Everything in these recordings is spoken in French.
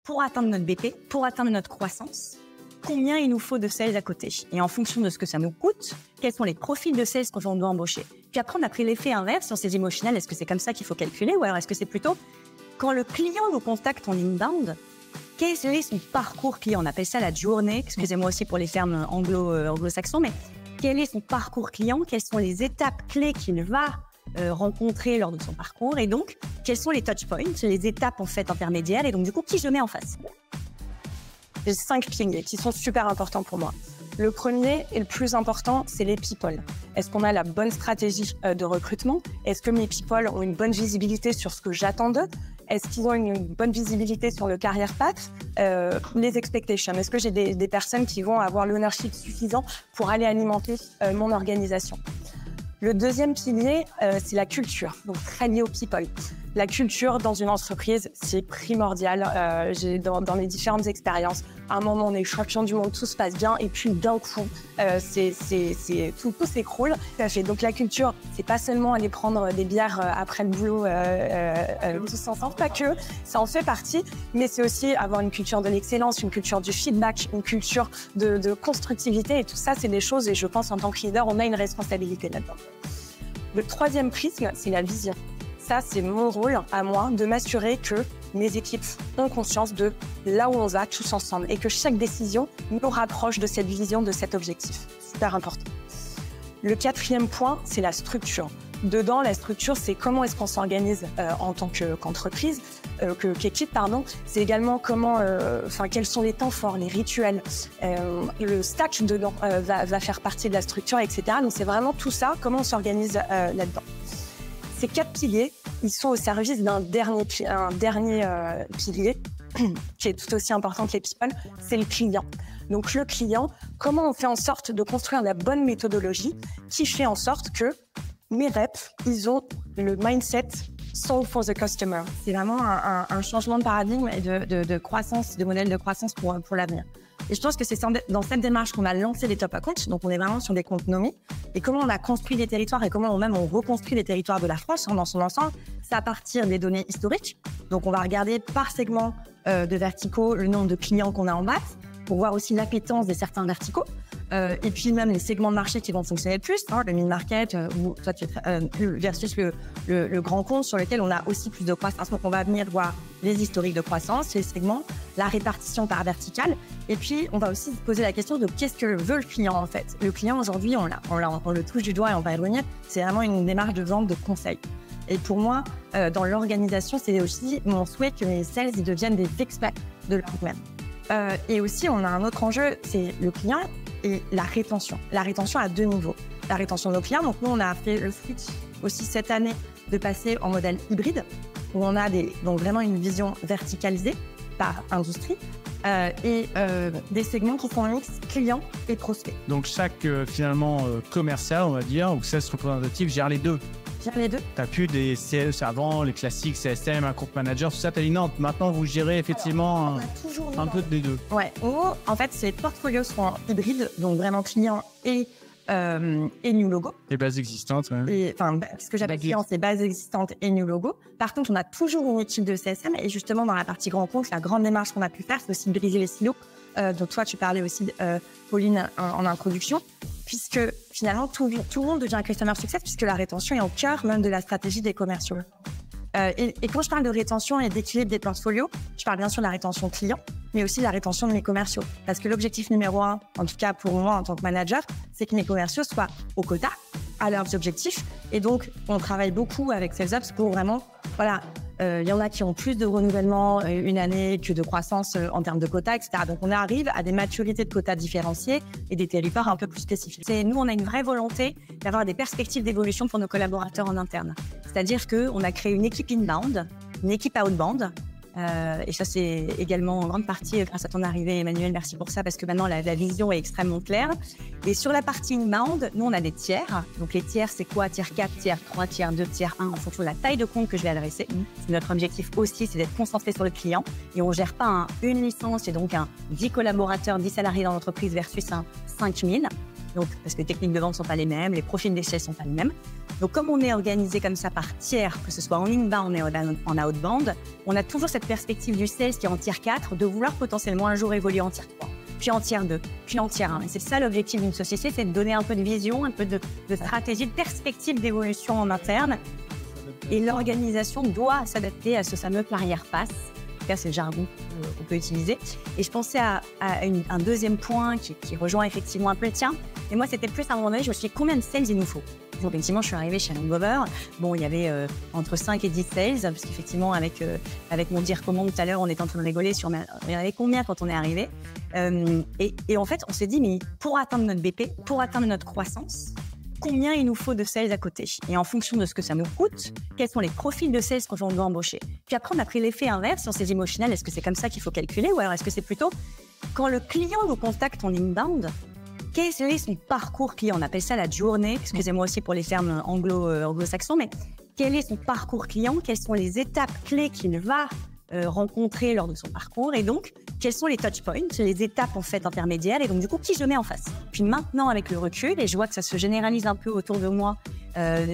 pour atteindre notre BP, pour atteindre notre croissance, combien il nous faut de sales à côté. Et en fonction de ce que ça nous coûte, quels sont les profils de sales qu'on doit embaucher. Puis après, on a pris l'effet inverse sur ces emotionnels. Est-ce que c'est comme ça qu'il faut calculer, ou alors est-ce que c'est plutôt quand le client nous contacte en inbound, quel est son parcours client? On appelle ça la journée, excusez-moi aussi pour les termes anglo-saxons, mais quel est son parcours client? Quelles sont les étapes clés qu'il va rencontrer lors de son parcours? Et donc, quels sont les touch points, les étapes en fait intermédiaires? Et donc, du coup, qui je mets en face? J'ai 5 piliers qui sont super importants pour moi. Le premier et le plus important, c'est les people. Est-ce qu'on a la bonne stratégie de recrutement? Est-ce que mes people ont une bonne visibilité sur ce que j'attends d'eux? Est-ce qu'ils ont une bonne visibilité sur le career path? Les expectations. Est-ce que j'ai des personnes qui vont avoir l'ownership suffisant pour aller alimenter mon organisation? Le deuxième pilier, c'est la culture, donc très lié aux people. La culture dans une entreprise, c'est primordial. Dans les différentes expériences, à un moment, on est champion du monde, tout se passe bien, et puis d'un coup, tout s'écroule. Donc la culture, c'est pas seulement aller prendre des bières après le boulot tous ensemble, pas que, ça en fait partie, mais c'est aussi avoir une culture de l'excellence, une culture du feedback, une culture de constructivité, et tout ça, c'est des choses, et je pense en tant que leader, on a une responsabilité là-dedans. Le troisième prisme, c'est la vision. Ça, c'est mon rôle à moi de m'assurer que mes équipes ont conscience de là où on va tous ensemble et que chaque décision nous rapproche de cette vision, de cet objectif. Super important. Le quatrième point, c'est la structure. Dedans, la structure, c'est comment est-ce qu'on s'organise en tant qu'entreprise, qu'équipe, pardon. C'est également quels sont les temps forts, les rituels. Le stack dedans va faire partie de la structure, etc. Donc, c'est vraiment tout ça, comment on s'organise là-dedans. Ces 4 piliers, ils sont au service d'un dernier pilier qui est tout aussi important que les people, c'est le client. Donc le client, comment on fait en sorte de construire la bonne méthodologie qui fait en sorte que mes reps, ils ont le mindset solve for the customer. C'est vraiment un changement de paradigme et de croissance, de modèle de croissance pour l'avenir. Et je pense que c'est dans cette démarche qu'on a lancé les top accounts. Donc, on est vraiment sur des comptes nommés. Et comment on a construit les territoires et comment on reconstruit les territoires de la France dans son ensemble, c'est à partir des données historiques. Donc, on va regarder par segment de verticaux le nombre de clients qu'on a en base pour voir aussi l'appétence des certains verticaux. Et puis même les segments de marché qui vont fonctionner le plus, le mid-market ou toi, versus le grand compte sur lequel on a aussi plus de croissance. Donc on va venir voir les historiques de croissance, les segments, la répartition par verticale. Et puis on va aussi se poser la question de qu'est-ce que veut le client en fait. Le client aujourd'hui, on le touche du doigt et on va y revenir. C'est vraiment une démarche de vente de conseil. Et pour moi, dans l'organisation, c'est aussi mon souhait que mes sales ils deviennent des experts de leur domaine. Et aussi, on a un autre enjeu, c'est le client et la rétention. La rétention à 2 niveaux. La rétention de nos clients, donc nous, on a fait le switch aussi cette année de passer en modèle hybride, où on a donc vraiment une vision verticalisée par industrie et des segments qui sont mix clients et prospects. Donc chaque commercial, on va dire, ou sales représentatif gère les deux. Les deux. Tu as pu des CS avant, les classiques, CSM, un compte manager, tout ça. Tu as dit non, maintenant vous gérez effectivement un peu des deux. Ouais, en fait, ces portfolios sont hybrides, donc vraiment clients et new logo. Les bases existantes, ouais. Ce que j'appelle clients, c'est bases existantes et new logo. Par contre, on a toujours une équipe de CSM et justement, dans la partie grand compte, la grande démarche qu'on a pu faire, c'est aussi briser les silos. Donc toi, tu parlais aussi, Pauline, en introduction, puisque finalement, tout le monde devient un customer success, puisque la rétention est au cœur même de la stratégie des commerciaux. Et quand je parle de rétention et d'équilibre des portfolios, je parle bien sûr de la rétention client, mais aussi de la rétention de mes commerciaux. Parce que l'objectif numéro 1, en tout cas pour moi en tant que manager, c'est que mes commerciaux soient au quota, à leurs objectifs. Et donc, on travaille beaucoup avec SalesOps pour vraiment, il y en a qui ont plus de renouvellement une année que de croissance en termes de quotas, etc. Donc, on arrive à des maturités de quotas différenciées et des territoires un peu plus spécifiques. Nous, on a une vraie volonté d'avoir des perspectives d'évolution pour nos collaborateurs en interne. C'est-à-dire qu'on a créé une équipe inbound, une équipe outbound. Et ça, c'est également en grande partie grâce à ton arrivée, Emmanuel. Merci pour ça, parce que maintenant, la vision est extrêmement claire. Et sur la partie inbound, nous, on a des tiers. Donc, les tiers, c'est quoi? Tiers 4, tiers 3, tiers 2, tiers 1, en fonction de la taille de compte que je vais adresser. Notre objectif aussi, c'est d'être concentré sur le client. Et on ne gère pas une licence, et donc un 10 collaborateurs, 10 salariés dans l'entreprise versus un 5000. Donc, parce que les techniques de vente ne sont pas les mêmes, les profils des sales ne sont pas les mêmes. Donc, comme on est organisé comme ça par tiers, que ce soit en inbound et en outbound, on a toujours cette perspective du sales qui est en tier 4 de vouloir potentiellement un jour évoluer en tier 3, puis en tier 2, puis en tier 1. Et c'est ça l'objectif d'une société, c'est de donner un peu de vision, un peu de stratégie, de perspective d'évolution en interne. Et l'organisation doit s'adapter à ce fameux carrière pass. C'est le jargon qu'on peut utiliser. Et je pensais à un deuxième point qui rejoint effectivement un peu le tien. Et moi, c'était plus à un moment donné, je me suis dit, combien de sales il nous faut? Donc, effectivement, je suis arrivée chez Langover. Bon, il y avait entre 5 et 10 sales, parce qu'effectivement, avec mon dire comment tout à l'heure, on était en train de rigoler sur il y en avait combien quand on est arrivé. Et en fait, on s'est dit, mais pour atteindre notre BP, pour atteindre notre croissance, combien il nous faut de sales à côté? Et en fonction de ce que ça nous coûte, quels sont les profils de sales qu'on doit embaucher? Puis après, on a pris l'effet inverse sur ces émotionnels. Est-ce que c'est comme ça qu'il faut calculer? Ou alors est-ce que c'est plutôt quand le client nous contacte en inbound, quel est son parcours client? On appelle ça la journée. Excusez-moi aussi pour les termes anglo-saxons, mais quel est son parcours client? Quelles sont les étapes clés qu'il va rencontrer lors de son parcours? Et donc, quels sont les touch points, les étapes en fait intermédiaires? Et donc, du coup, qui je mets en face? Puis maintenant, avec le recul, et je vois que ça se généralise un peu autour de moi,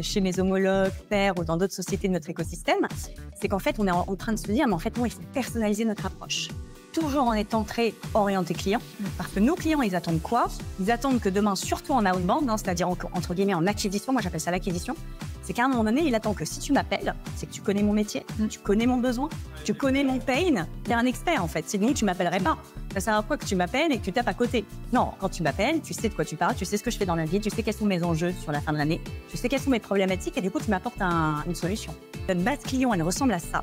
chez mes homologues, pairs ou dans d'autres sociétés de notre écosystème, c'est qu'en fait, on est en train de se dire, mais en fait, non, il faut personnaliser notre approche. Toujours en étant très orienté client, parce que nos clients, ils attendent quoi? Ils attendent que demain, surtout en outbound, c'est-à-dire entre guillemets en acquisition, moi j'appelle ça l'acquisition, c'est qu'à un moment donné, il attend que si tu m'appelles, c'est que tu connais mon métier, tu connais mon besoin, tu connais mon pain, tu es un expert en fait, sinon tu m'appellerais pas. Ça sert à quoi que tu m'appelles et que tu tapes à côté? Non, quand tu m'appelles, tu sais de quoi tu parles, tu sais ce que je fais dans la vie, tu sais quels sont mes enjeux sur la fin de l'année, tu sais quelles sont mes problématiques et du coup tu m'apportes une solution. Notre base client, elle ressemble à ça.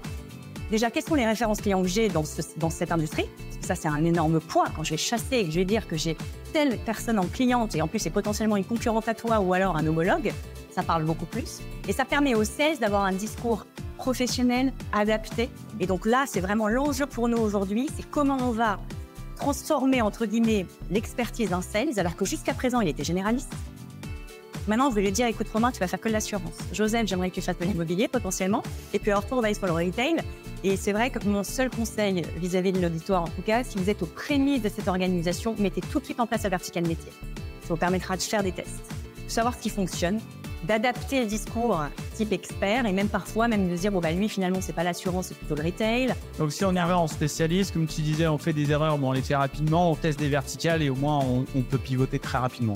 Déjà, quelles sont les références clients que j'ai dans cette industrie? Parce que ça, c'est un énorme poids. Quand je vais chasser et que je vais dire que j'ai telle personne en cliente et en plus, c'est potentiellement une concurrente à toi ou alors un homologue, ça parle beaucoup plus. Et ça permet aux sales d'avoir un discours professionnel, adapté. Et donc là, c'est vraiment l'enjeu pour nous aujourd'hui, c'est comment on va transformer, entre guillemets, l'expertise d'un sales, alors que jusqu'à présent, il était généraliste. Maintenant, je vais lui dire, écoute Romain, tu vas faire que de l'assurance. Joseph, j'aimerais que tu fasses de l'immobilier potentiellement. Et puis, alors, toi, on va aller sur le retail. Et c'est vrai que mon seul conseil vis-à-vis de l'auditoire, en tout cas, si vous êtes aux prémices de cette organisation, mettez tout de suite en place la verticale métier. Ça vous permettra de faire des tests, de savoir ce qui fonctionne, d'adapter le discours type expert et même parfois même de dire, bon, bah, lui, finalement, c'est pas l'assurance, c'est plutôt le retail. Donc, si on arrive en spécialiste, comme tu disais, on fait des erreurs, bon, on les fait rapidement, on teste des verticales et au moins, on peut pivoter très rapidement.